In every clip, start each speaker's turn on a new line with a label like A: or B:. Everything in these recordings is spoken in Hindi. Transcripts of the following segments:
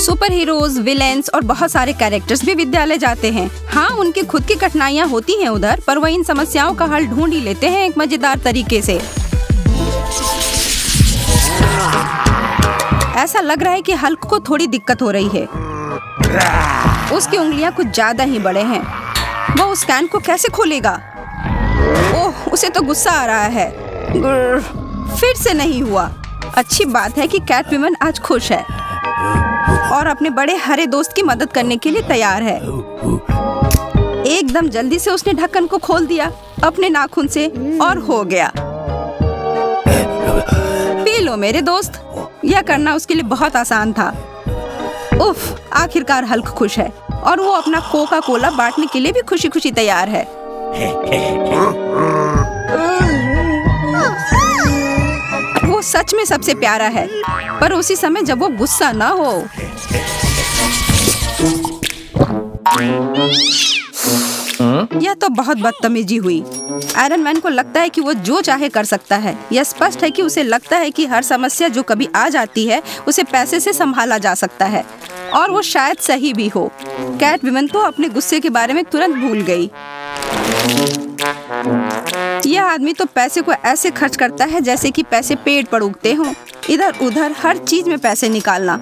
A: सुपर हीरोज, विलेंस और बहुत सारे कैरेक्टर्स भी विद्यालय जाते हैं। हाँ, उनकी खुद की कठिनाइयाँ होती हैं उधर, पर वह इन समस्याओं का हल ढूंढ ही लेते हैं एक मजेदार तरीके से। ऐसा लग रहा है कि हल्क को थोड़ी दिक्कत हो रही है। उसकी उंगलियां कुछ ज्यादा ही बड़े हैं। वो उस कैन को कैसे खोलेगा? ओह, उसे तो गुस्सा आ रहा है। फिर से नहीं हुआ। अच्छी बात है कि कैटवुमन आज खुश है और अपने बड़े हरे दोस्त की मदद करने के लिए तैयार है। एकदम जल्दी से उसने ढक्कन को खोल दिया अपने नाखून से और हो गया। पी लो मेरे दोस्त। यह करना उसके लिए बहुत आसान था। उफ, आखिरकार हल्क खुश है और वो अपना कोका कोला बांटने के लिए भी खुशी खुशी तैयार है। वो सच में सबसे प्यारा है, पर उसी समय जब वो गुस्सा ना हो। यह तो बहुत बदतमीजी हुई। आयरन मैन को लगता है कि वो जो चाहे कर सकता है। यह स्पष्ट है कि उसे लगता है कि हर समस्या जो कभी आ जाती है उसे पैसे से संभाला जा सकता है, और वो शायद सही भी हो। कैटवुमन तो अपने गुस्से के बारे में तुरंत भूल गई। यह आदमी तो पैसे को ऐसे खर्च करता है जैसे कि पैसे पेड़ पर उगते हों। इधर उधर हर चीज में पैसे निकालना।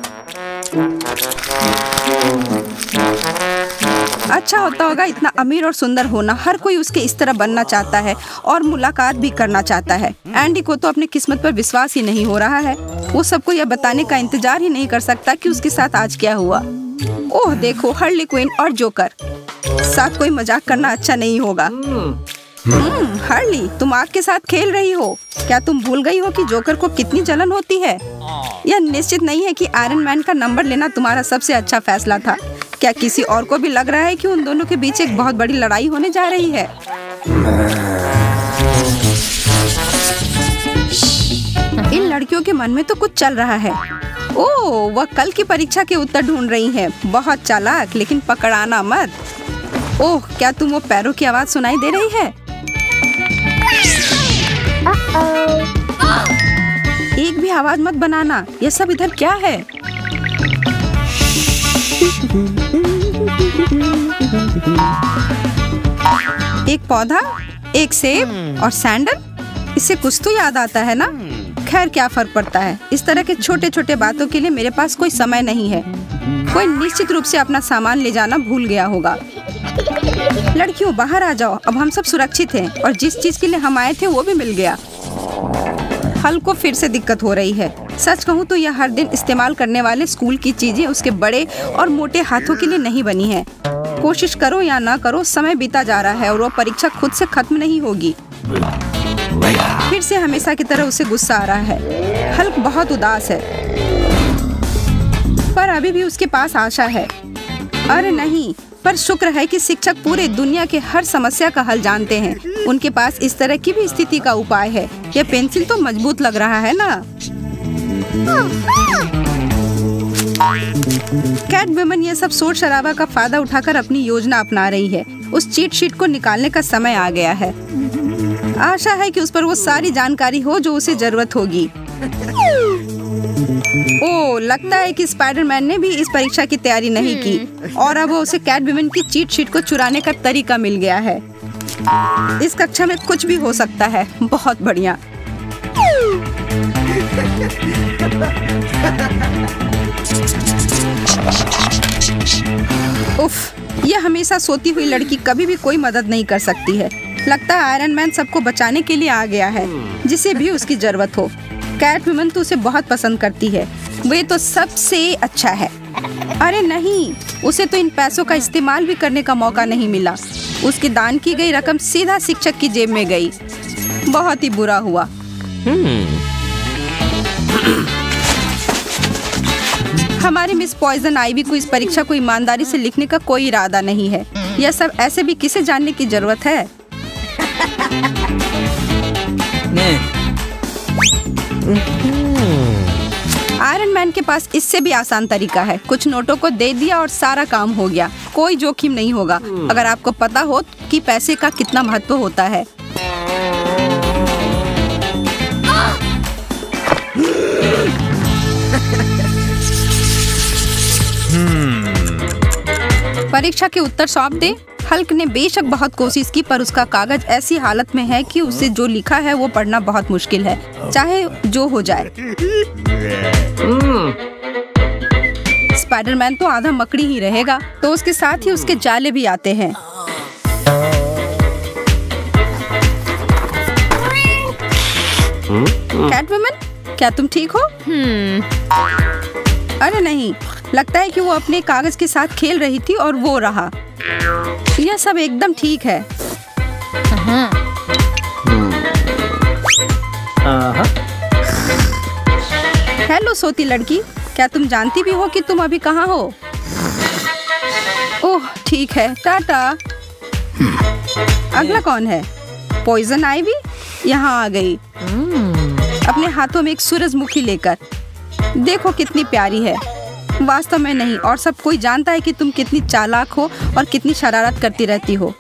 A: अच्छा होता होगा इतना अमीर और सुंदर होना। हर कोई उसके इस तरह बनना चाहता है और मुलाकात भी करना चाहता है। एंडी को तो अपनी किस्मत पर विश्वास ही नहीं हो रहा है। वो सबको यह बताने का इंतजार ही नहीं कर सकता कि उसके साथ आज क्या हुआ। ओह देखो, हार्ली क्विन और जोकर साथ कोई मजाक करना अच्छा नहीं होगा। हार्ली, तुम आग के साथ खेल रही हो। क्या तुम भूल गई हो कि जोकर को कितनी जलन होती है? यह निश्चित नहीं है कि आयरन मैन का नंबर लेना तुम्हारा सबसे अच्छा फैसला था। क्या किसी और को भी लग रहा है कि उन दोनों के बीच एक बहुत बड़ी लड़ाई होने जा रही है? इन लड़कियों के मन में तो कुछ चल रहा है। ओह, वह कल की परीक्षा के उत्तर ढूंढ रही हैं। बहुत चालाक, लेकिन पकड़ाना मत। ओह, क्या तुम वो पैरों की आवाज सुनाई दे रही है? एक भी आवाज मत बनाना। ये सब इधर क्या है? एक पौधा, एक सेब और सैंडल। इससे कुछ तो याद आता है ना? खैर, क्या फर्क पड़ता है। इस तरह के छोटे छोटे बातों के लिए मेरे पास कोई समय नहीं है। कोई निश्चित रूप से अपना सामान ले जाना भूल गया होगा। लड़कियों, बाहर आ जाओ। अब हम सब सुरक्षित हैं और जिस चीज के लिए हम आए थे वो भी मिल गया। हल्क को फिर से दिक्कत हो रही है। सच कहूँ तो यह हर दिन इस्तेमाल करने वाले स्कूल की चीजें उसके बड़े और मोटे हाथों के लिए नहीं बनी है। कोशिश करो या ना करो, समय बीता जा रहा है और वो परीक्षा खुद से खत्म नहीं होगी। फिर से हमेशा की तरह उसे गुस्सा आ रहा है। हल्क बहुत उदास है, पर अभी भी उसके पास आशा है। अरे नहीं, पर शुक्र है कि शिक्षक पूरे दुनिया के हर समस्या का हल जानते हैं। उनके पास इस तरह की भी स्थिति का उपाय है। यह पेंसिल तो मजबूत लग रहा है ना? कैटवुमन यह सब शोर शराबा का फायदा उठाकर अपनी योजना अपना रही है। उस चीट शीट को निकालने का समय आ गया है। आशा है कि उस पर वो सारी जानकारी हो जो उसे जरूरत होगी। ओह, लगता है कि स्पाइडरमैन ने भी इस परीक्षा की तैयारी नहीं की और अब उसे कैटवुमन की चीट शीट को चुराने का तरीका मिल गया है। इस कक्षा में कुछ भी हो सकता है। बहुत बढ़िया। उफ, यह हमेशा सोती हुई लड़की कभी भी कोई मदद नहीं कर सकती है। लगता है आयरन मैन सबको बचाने के लिए आ गया है, जिसे भी उसकी जरूरत हो। कैटवुमन तो उसे बहुत पसंद करती है। वे तो सबसे अच्छा है। अरे नहीं, उसे तो इन पैसों का इस्तेमाल भी करने का मौका नहीं मिला। उसकी दान की गई रकम सीधा शिक्षक की जेब में गई। बहुत ही बुरा हुआ। हमारी मिस पॉइजन आइवी को इस परीक्षा को ईमानदारी से लिखने का कोई इरादा नहीं है। यह सब ऐसे भी किसे जानने की जरूरत है? आयरन मैन के पास इससे भी आसान तरीका है। कुछ नोटों को दे दिया और सारा काम हो गया। कोई जोखिम नहीं होगा अगर आपको पता हो कि पैसे का कितना महत्व होता है। परीक्षा के उत्तर सौंप दे। हल्क ने बेशक बहुत कोशिश की, पर उसका कागज ऐसी हालत में है कि उसे जो लिखा है वो पढ़ना बहुत मुश्किल है, चाहे जो हो जाए। स्पाइडरमैन तो आधा मकड़ी ही रहेगा, तो उसके साथ ही उसके जाले भी आते हैं। कैटवुमन, क्या तुम ठीक हो? अरे नहीं, लगता है कि वो अपने कागज के साथ खेल रही थी और वो रहा। यह सब एकदम ठीक है। हेलो सोती लड़की, क्या तुम जानती भी हो कि तुम अभी कहाँ हो? ओह ठीक है, टाटा। अगला कौन है? पॉइजन आइवी यहाँ आ गई, अपने हाथों में एक सूरजमुखी लेकर। देखो कितनी प्यारी है। वास्तव में नहीं, और सब कोई जानता है कि तुम कितनी चालाक हो और कितनी शरारत करती रहती हो।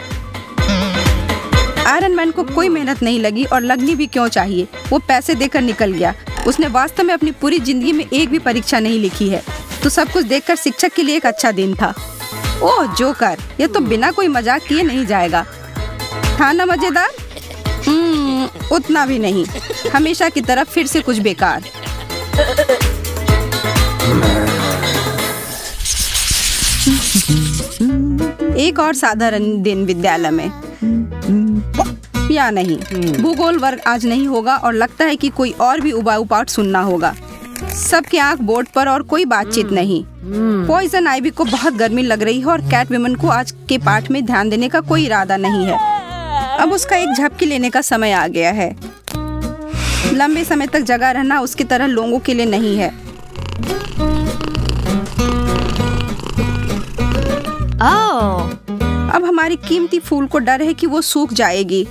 A: आयरन मैन को कोई मेहनत नहीं लगी, और लगनी भी क्यों चाहिए। वो पैसे देकर निकल गया। उसने वास्तव में अपनी पूरी जिंदगी में एक भी परीक्षा नहीं लिखी है। तो सब कुछ देखकर शिक्षक के लिए एक अच्छा दिन था। ओह जोकर, ये तो बिना कोई मजाक किए नहीं जाएगा। था ना मजेदार? उतना भी नहीं, हमेशा की तरफ फिर से कुछ बेकार। एक और साधारण दिन विद्यालय में, या नहीं, भूगोल वर्ग आज नहीं होगा और लगता है कि कोई और भी उबाऊ पाठ सुनना होगा। सबकी आंख बोर्ड पर और कोई बातचीत नहीं। पॉइजन आइवी को बहुत गर्मी लग रही है और कैटवुमन को आज के पाठ में ध्यान देने का कोई इरादा नहीं है। अब उसका एक झपकी लेने का समय आ गया है। लंबे समय तक जगा रहना उसकी तरह लोगों के लिए नहीं है। अब हमारी कीमती फूल को डर है कि वो सूख जाएगी,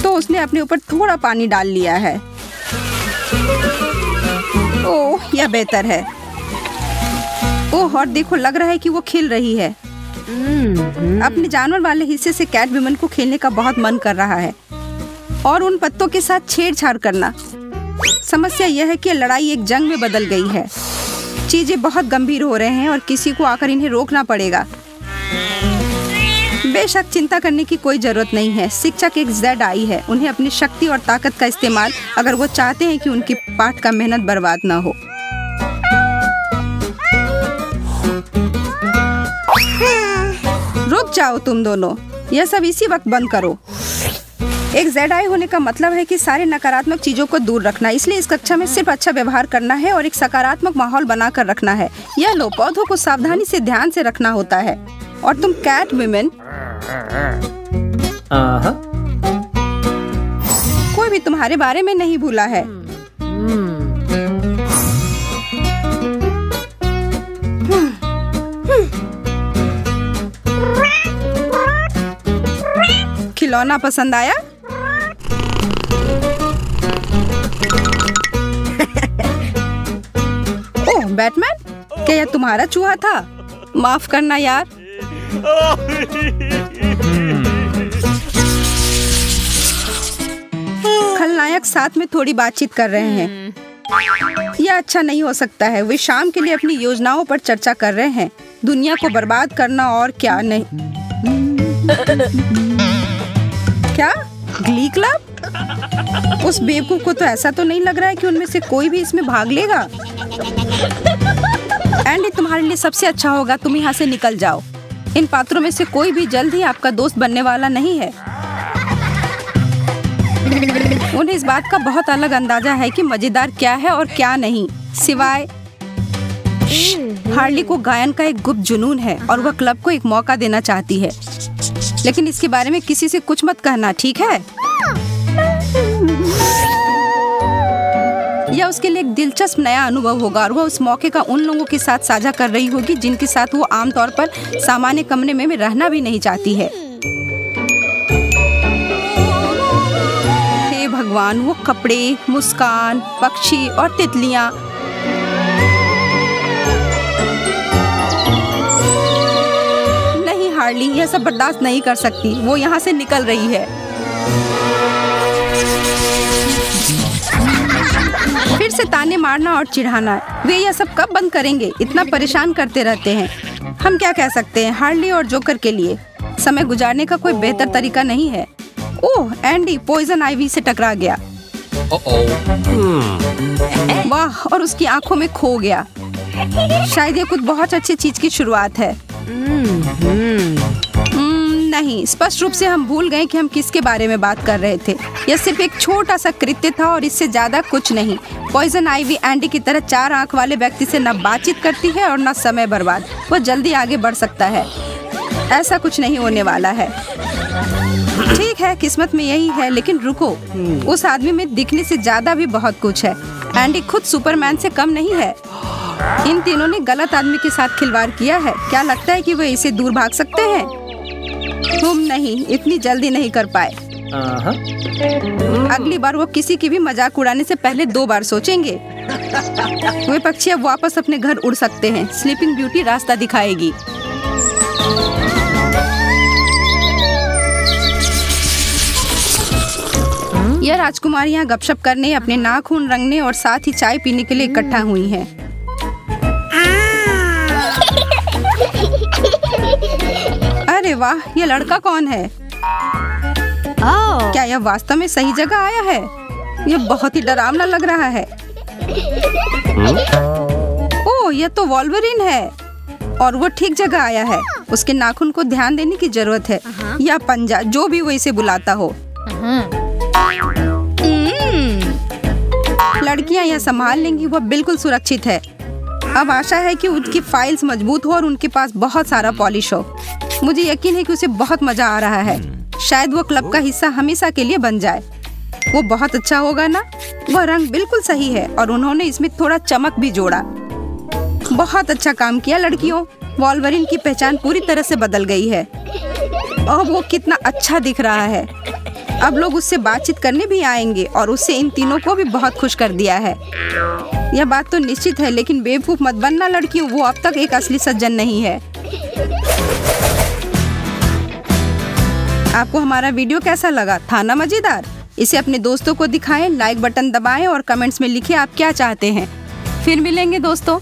A: तो उसने अपने ऊपर थोड़ा पानी डाल लिया है। ओह, यह बेहतर है। ओह, और देखो, लग रहा है कि वो खिल रही है। अपने जानवर वाले हिस्से से कैटवुमन को खेलने का बहुत मन कर रहा है, और उन पत्तों के साथ छेड़छाड़ करना। समस्या यह है कि लड़ाई एक जंग में बदल गई है। चीजें बहुत गंभीर हो रहे हैं और किसी को आकर इन्हें रोकना पड़ेगा। बेशक चिंता करने की कोई जरूरत नहीं है। शिक्षक एक ZI है। उन्हें अपनी शक्ति और ताकत का इस्तेमाल, अगर वो चाहते हैं कि उनकी पाठ का मेहनत बर्बाद ना हो। रुक जाओ तुम दोनों, यह सब इसी वक्त बंद करो। एक ZI होने का मतलब है कि सारे नकारात्मक चीजों को दूर रखना। इसलिए इस कक्षा में सिर्फ अच्छा व्यवहार करना है और एक सकारात्मक माहौल बनाकर रखना है। यह लो, पौधों को सावधानी से ध्यान से रखना होता है। और तुम कैटवुमन, कोई भी तुम्हारे बारे में नहीं भूला है। खिलौना पसंद आया? ओह बैटमैन, क्या यह तुम्हारा चूहा था? माफ करना यार। खलनायक साथ में थोड़ी बातचीत कर रहे हैं। यह अच्छा नहीं हो सकता है। वे शाम के लिए अपनी योजनाओं पर चर्चा कर रहे हैं। दुनिया को बर्बाद करना और क्या नहीं। क्या ग्ली क्लब? उस बेवकूफ को तो ऐसा तो नहीं लग रहा है कि उनमें से कोई भी इसमें भाग लेगा। एंडी, तुम्हारे लिए सबसे अच्छा होगा तुम यहाँ से निकल जाओ। इन पात्रों में से कोई भी जल्द ही आपका दोस्त बनने वाला नहीं है। उन्हें इस बात का बहुत अलग अंदाजा है कि मजेदार क्या है और क्या नहीं। सिवाय हार्ली को गायन का एक गुप्त जुनून है और वह क्लब को एक मौका देना चाहती है। लेकिन इसके बारे में किसी से कुछ मत कहना, ठीक है? यह उसके लिए एक दिलचस्प नया अनुभव होगा और वह उस मौके का उन लोगों के साथ साझा कर रही होगी जिनके साथ वो आमतौर पर सामान्य कमरे में रहना भी नहीं चाहती है। हे भगवान, वो कपड़े, मुस्कान, पक्षी और तितलियां। नहीं हार्ली, यह सब बर्दाश्त नहीं कर सकती। वो यहाँ से निकल रही है। फिर से ताने मारना और चिढ़ाना। वे यह सब कब बंद करेंगे? इतना परेशान करते रहते हैं। हम क्या कह सकते हैं, हार्ली और जोकर के लिए समय गुजारने का कोई बेहतर तरीका नहीं है। ओह, एंडी पॉइजन आइवी से टकरा गया। वाह, और उसकी आंखों में खो गया। शायद ये कुछ बहुत अच्छी चीज की शुरुआत है। नहीं, स्पष्ट रूप से हम भूल गए कि हम किसके बारे में बात कर रहे थे। यह सिर्फ एक छोटा सा कृत्य था और इससे ज्यादा कुछ नहीं। पॉइजन आइवी एंडी की तरह 4 आंख वाले व्यक्ति से न बातचीत करती है और न समय बर्बाद। वह जल्दी आगे बढ़ सकता है। ऐसा कुछ नहीं होने वाला है। ठीक है, किस्मत में यही है, लेकिन रुको, उस आदमी में दिखने से ज्यादा भी बहुत कुछ है। एंडी खुद सुपरमैन से कम नहीं है। इन तीनों ने गलत आदमी के साथ खिलवाड़ किया है। क्या लगता है कि वे इसे दूर भाग सकते हैं? तुम नहीं, इतनी जल्दी नहीं कर पाए। अगली बार वो किसी की भी मजाक उड़ाने से पहले 2 बार सोचेंगे। वे पक्षी अब वापस अपने घर उड़ सकते हैं। स्लीपिंग ब्यूटी रास्ता दिखाएगी। यह राजकुमारियां गपशप करने, अपने नाखून रंगने और साथ ही चाय पीने के लिए इकट्ठा हुई हैं। अरे वाह, ये लड़का कौन है? क्या यह वास्तव में सही जगह आया है? यह बहुत ही डरावना लग रहा है। ओह, यह तो वॉल्वरिन है और वो ठीक जगह आया है। उसके नाखून को ध्यान देने की जरूरत है, या पंजा, जो भी वो इसे बुलाता हो। लड़कियां यह संभाल लेंगी, वह बिल्कुल सुरक्षित है। अब आशा है कि उनकी फाइल्स मजबूत हो और उनके पास बहुत सारा पॉलिश हो। मुझे यकीन है कि उसे बहुत मजा आ रहा है। शायद वो क्लब का हिस्सा हमेशा के लिए बन जाए। वो बहुत अच्छा होगा ना? वह रंग बिल्कुल सही है और उन्होंने इसमें थोड़ा चमक भी जोड़ा। बहुत अच्छा काम किया लड़कियों। वॉल्वरिन की पहचान पूरी तरह से बदल गई है। अब वो कितना अच्छा दिख रहा है। अब लोग उससे बातचीत करने भी आएंगे और उससे इन तीनों को भी बहुत खुश कर दिया है। यह बात तो निश्चित है, लेकिन बेवकूफ मत बनना लड़कियों, वो अब तक एक असली सज्जन नहीं है। आपको हमारा वीडियो कैसा लगा? था ना मजेदार? इसे अपने दोस्तों को दिखाएं, लाइक बटन दबाएं और कमेंट्स में लिखें आप क्या चाहते हैं। फिर मिलेंगे दोस्तों।